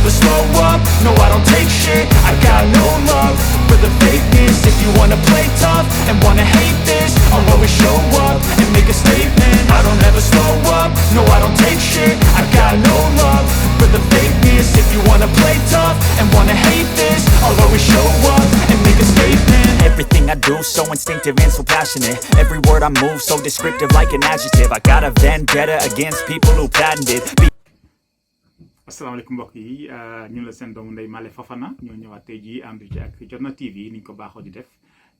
never slow up, no I don't take shit. I got no love for the fakeness. If you wanna play tough and wanna hate this, I'll always show up and make a statement. I don't ever slow up, no I don't take shit. I got no love for the fakeness. If you wanna play tough and wanna hate this, I'll always show up and make a statement. Everything I do so instinctive and so passionate. Every word I move so descriptive like an adjective. I got a vendetta against people who patented. asalaamaaleykum mbokk yi ñu la seen doomu ndey Malé Fofana ñoo ñëwaat tey jii ànd ci ak Jotna TV ni ñu ko baaxoo di def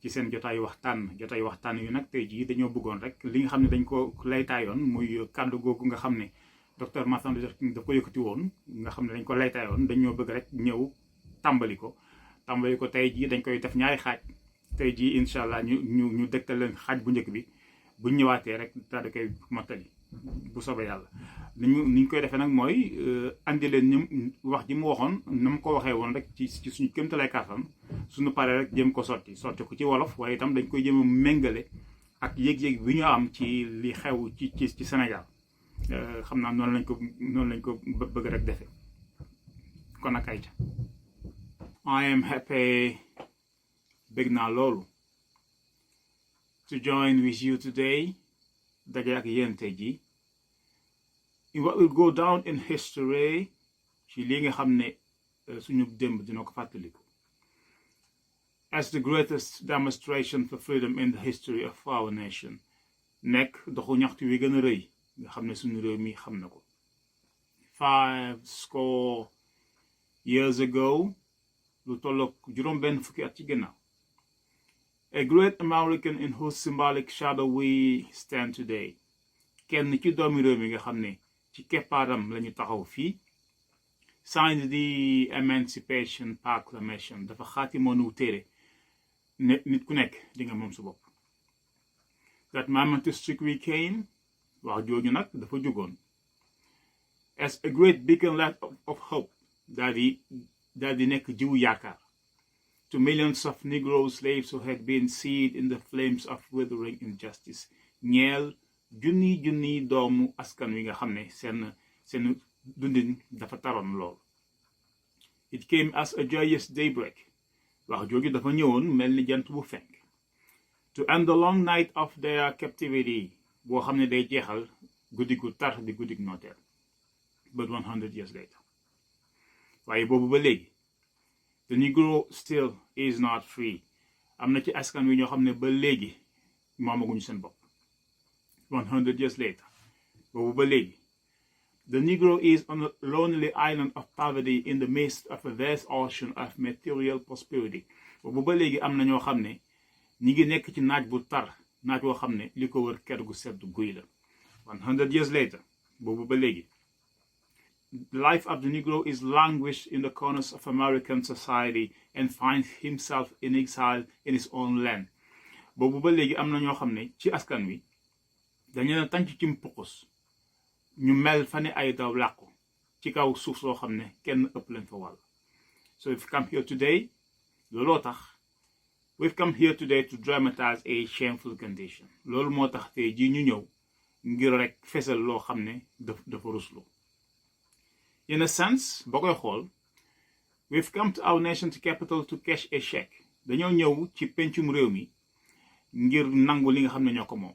ci seen jotaayu waxtaan yu nag tey jii dañoo bëggoon rek li nga xam ne dañ ko laytaayoon muy kàddu googu nga xam ne docteur Martin Luther King daf ko yëkkati woon nga xam ne dañ ko laytaayoon dañoo bëgg rek ñëw tàmbali ko tey jii dañ koy def ñaari xaaj tey jii incha allah ñu dëgtal leen xaaj bu njëkk bi buñ ñëwaatee rek daal di koy mottali bu soobee yàlla ni ñu koy defee nag mooy andi leen ñu wax ji mu waxoon na mu ko waxee woon rek ci suñu kéemtalaay kàttan suñu paree rek jëm ko sotti ko ci wolof waaye itam dañ koy jëm a méngale ak yëg-yëg bi ñu am ci li xew ci Sénégal xam naa noonu lañ ko bëgg rek defee kon nag ayca. I am happy bëgg naa loolu to join with you today. daje ak yéen tey jii in what will go down in history ci li nga xam ne suñu démb dina ko fàttaliku as the greatest demonstration for freedom in the history of our nation nekk doxu ñaxtu wi gën a rëy nga xam ne suñu réew mi xam na ko 50 years ago lu tollook juróom-benn fukki at ci ginnaaw. A great American in whose symbolic shadow we stand today. Kenn ci doomi réew mi nga xam ne ci keppaaram lañu taxaw fii signed the Emancipation Proclamation dafa xaatimoonu téere ne nit ku nekk di nga moom sa bopp. That momentous decree came wax jooju nag dafa jugoon as a great beacon light of hope daal di nekk jiwu yaakaar to millions of Negro slaves who had been seared in the flames of withering injustice ñeel junni doomu askan wi nga xam ne seen dundin dafa taroon lool. It came as a joyous daybreak wax jooju dafa ñëwoon mel ni jant bu fenk to end the long night of their captivity boo xam ne day jeexal guddi gu tar di guddi nooteel but 100 years later waaye boobu ba léegi the Negro still is not free. am na ci askan wi ñoo xam ne ba léegi moomaguñu seen bopp 100 years later boobu ba léegi the Negro is on a lonely island of poverty in the midst of a vast ocean of material prosperity. boobu ba léegi am na ñoo xam ne ñi ngi nekk ci naaj bu tar naaj woo xam ne li ko wër kër gu sedd guy la 100 years later boobu ba léegi the life of the Negro is languished in the corners of American society and finds himself in exile in his own land. boobu ba léegi am na ñoo xam ne ci askan wi dañu leen tànc ci mpukus ñu mel fa ne ay daw làqu ci kaw suuf soo xam ne kenn ëpp leen fa wàll. So we've come here today looloo tax we've come here today to dramatize a shameful condition. loolu moo tax tey jii ñu ñëw ngir rek fesal loo xam ne dafa ruslu. In a sense boo koy xool we've come to our nation's capital to cash a check. dañoo ñëw ci pencum réew mi ngir nangu li nga xam ne ñoo ko moom.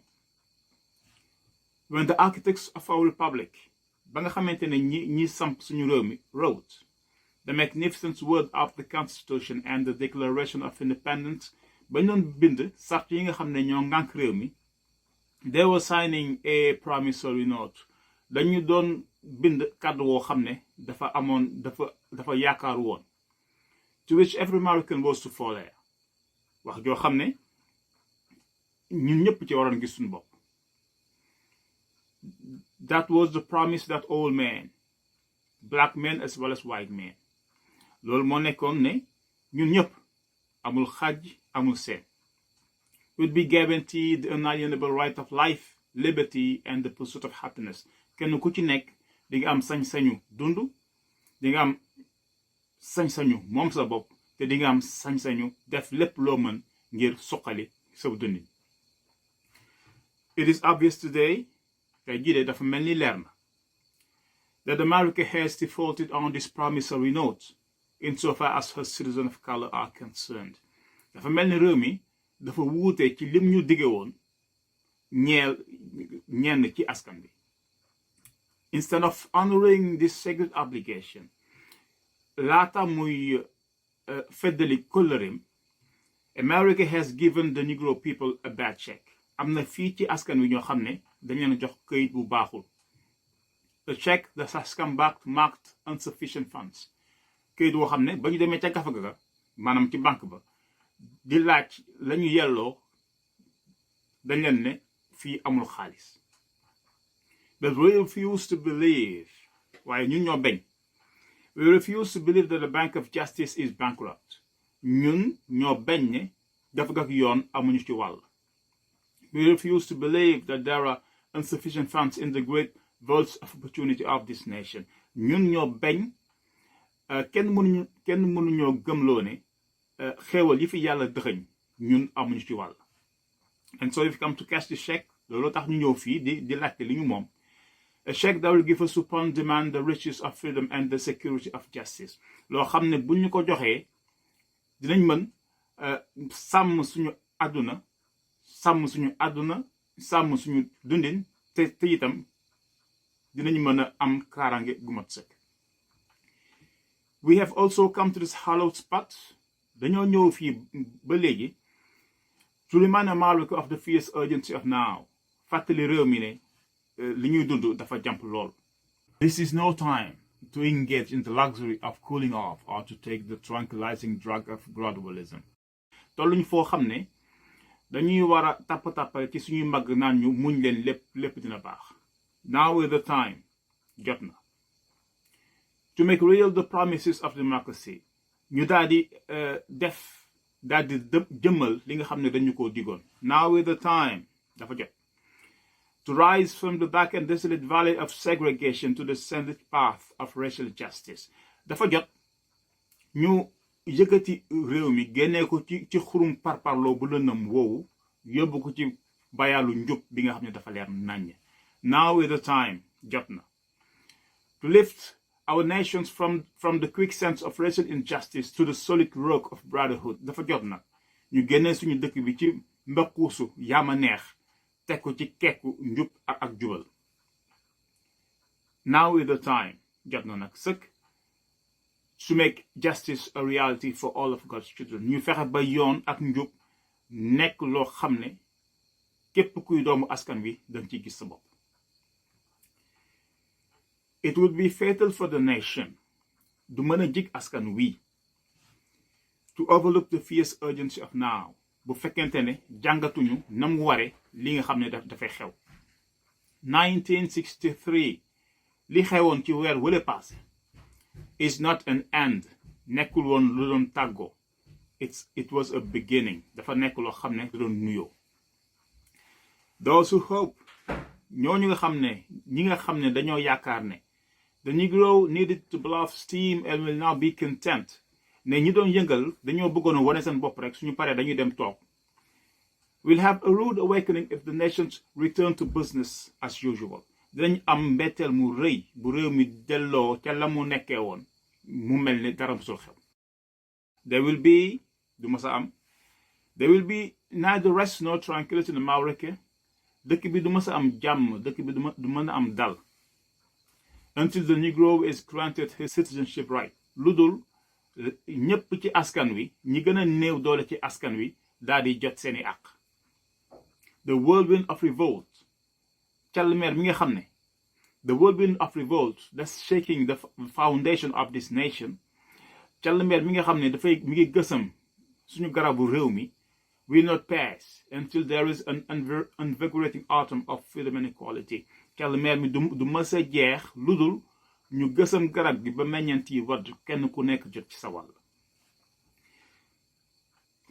When the architects of our republic ba nga xamante ne ñi samp suñu réew mi wrote the magnificent word of the constitution and the declaration of independence ba ñu doon bind sart yi nga xam ne ñoo ngànk réew mi they were signing a promissory note. dañu doon bind kàddu woo xam ne dafa yaakaaru woon to which every American was to follow. wax joo xam ne ñun ñëpp ci waroon gis suñu bopp. That was the promise that all men, black men as well as white men. loolu moo nekkoon ne ñun ñëpp amul xaj amul seen would be guaranteed the unalienable right of life, liberty and the pursuit of happiness. kenn ku ci nekk di nga am sañ-sañu dund di nga am sañ-sañu moom sa bopp te di nga am sañ-sañu def lépp loo mën ngir suqali sa dundin. It is obvious today tey jii de dafa mel ni leer na that America has defaulted on this promissory note insofar as her citizens of color are concerned. Dafa mel ni réew mi dafa wuute ci lim ñu dige woon ñenn ci askan bi. Instead of honoring this sacred obligation, laata muy feddali kóllëreem, America has given the Negro people a bad check. Am na fii ci askan wi ñoo xam ne dañ leen jox këyit bu baaxul. A check that has come back marked insufficient funds. Këyit boo xam ne ba ñu demee ca gafa ga maanaam ci banque ba di laaj la ñu yelloo dañ leen ne fii amul xaalis. But we refuse to believe, waaye ñun ñoo bañ. We refuse to believe that the Bank of Justice is bankrupt. ñun ñoo bañ ne gafa ga yoon amuñu ci wàll. We refuse to believe that there are insufficient funds in the great vaults of opportunity of this nation. ñun ñoo bañ kenn mënuñoo gëmloo ne xéewal yi fi yàlla dëxëñ ñun amuñu ci wàll. And so if you come to cash the check, loolu tax ñu ñëw fii di laajte li ñu moom. A check that will give us upon demand the riches of freedom and the security of justice. Loo xam ne bu ñu ko joxee dinañ mën sàmm suñu àdduna sàmm suñu dundin te itam dinañ mën a am kaaraange gu mat sëkk. We have also come to this hallowed spot. Dañoo ñëw fii ba léegi to remind America of the fierce urgency of now. Fàttali réew mi ne li ñuy dund dafa jàmp lool. This is no time to engage in the luxury of cooling off or to take the tranquilizing drug of gradualism. Tolluñ foo xam ne dañuy war a tappa ci suñuy mag naan ñu muñ leen lépp dina baax. Now is the time, Jotna, to make real the promises of democracy. Ñu daal di jëmmal li nga xam ne dañu koo digoon. Now is the time, dafa jot, to rise from the dark and desolate valley of segregation to the sandwich path of racial justice. Dafa jot ñu yëkkati réew mi génnee ko ci xurum parparloo bu lëndëm woowu yóbbu ko ci bayaalu njub bi nga xam ne dafa leer naññ. Now is the time, Jotna, to lift our nations from the quicksand of racial injustice to the solid rock of brotherhood. Dafa jot nag ñu génnee suñu dëkk bi ci mbakkuusu yaama neex teg ko ci kekku njub ak jubal. Now is the time, Jotna nag sëkk, to make justice a reality for all of God's children. Ñu fexe ba yoon ak njub nekk loo xam ne képp kuy doomu askan wi dañ ciy gis sa bopp. It would be fatal for the nation, du mën a jig askan wi, to overlook the fierce urgency of now, bu fekkente ne jàngatuñu nam ware li nga xam ne dafay xew. 1963 li xewoon ci weer wële passé is not an end, nekkul woon lu doon tàggoo. It was a beginning, dafa nekk loo xam ne da doon nuyoo. Those who hope, ñooñu nga xam ne ñi nga xam ne dañoo yaakaar ne the Negro needed to blow off steam and will now be content, ne ñi doon yëngal dañoo bëggoon a wane seen bopp rek suñu paree dañuy dem toog. We'll have a rude awakening if the nations return to business as usual. Dinañ am mbetteel mu rëy bu réew mi delloo ca la mu nekkee woon mu mel ne dara musul xew. There will be neither rest nor tranquility in America. Dëkk bi du mës a am jàmm, dëkk bi du mën a am dal until the Negro is granted his citizenship right. Lu dul ñépp ci askan wi ñi gën a néew doole ci askan wi daal di jot seeni àq. The whirlwind of revolt, calmeer mi nga xam ne the whirlwind of revolt that's shaking the foundation of this nation, calmeer mi nga xam ne mi ngi gësam suñu garabu réew mi, will not pass until there is an invigorating autumn of freedom and equality. Calmeer mi du mës a jeex lu dul ñu gësam garab gi ba meññeent yi wadd kenn ku nekk jot ci sa wàll.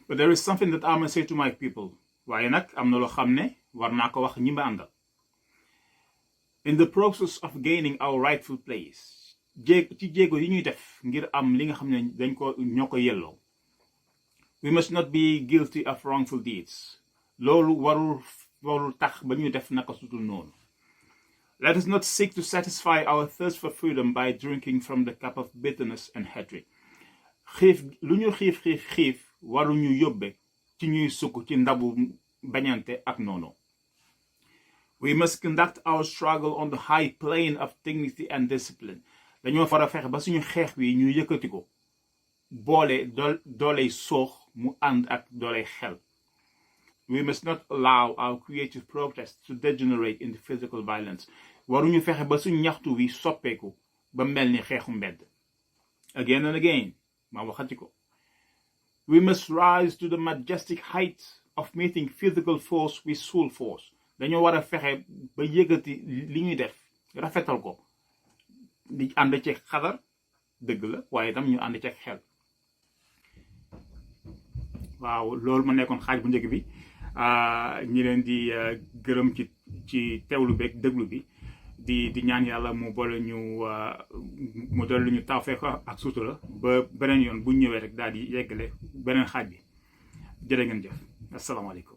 But there is something that I must say to my people. Waaye nag am na loo xam ne war naa ko wax ñi ma àndal. In the process of gaining our rightful place, ci jéego yi ñuy def ngir am li nga xam ne ñoo ko yelloo, we must not be guilty of wrongful deeds. Loolu warul tax ba ñu def naka sutul noonu. Let us not seek to satisfy our thirst for freedom by drinking from the cup of bitterness and hatred. Lu ñu xiif waruñu yóbbe ci ñuy sukk ci ndabu bañante ak noonu. We must conduct our struggle on the high plane of dignity and discipline. Dañoo fara fexe ba suñu xeex wi ñu yëkkati ko boole dooley soox mu ànd ak dooley xel. We must not allow our creative protests to degenerate into physical violence. Waruñu fexe ba suñu ñaxtu wi soppeeku ba mel ni xeexu mbedd. Again and again, ma waxati ko. We must rise to the majestic height of meeting physical force with soul force. Dañoo war a fexe ba yëgati li ñuy def rafetal ko di ànd ci xadar dëgg la waaye itam ñu ànd ci xel. Waaw loolu ma nekkoon xaaj bu njëkk bi ñi leen di gërëm ci teewlu beeg déglu bi di ñaan yàlla mu boole ñu mu dolli ñu tawfeex ak sutura ba beneen yoon bu ñëwee rek daal di yeggale beneen xaaj bi jërë ngeen jëf asalaamaaleykum.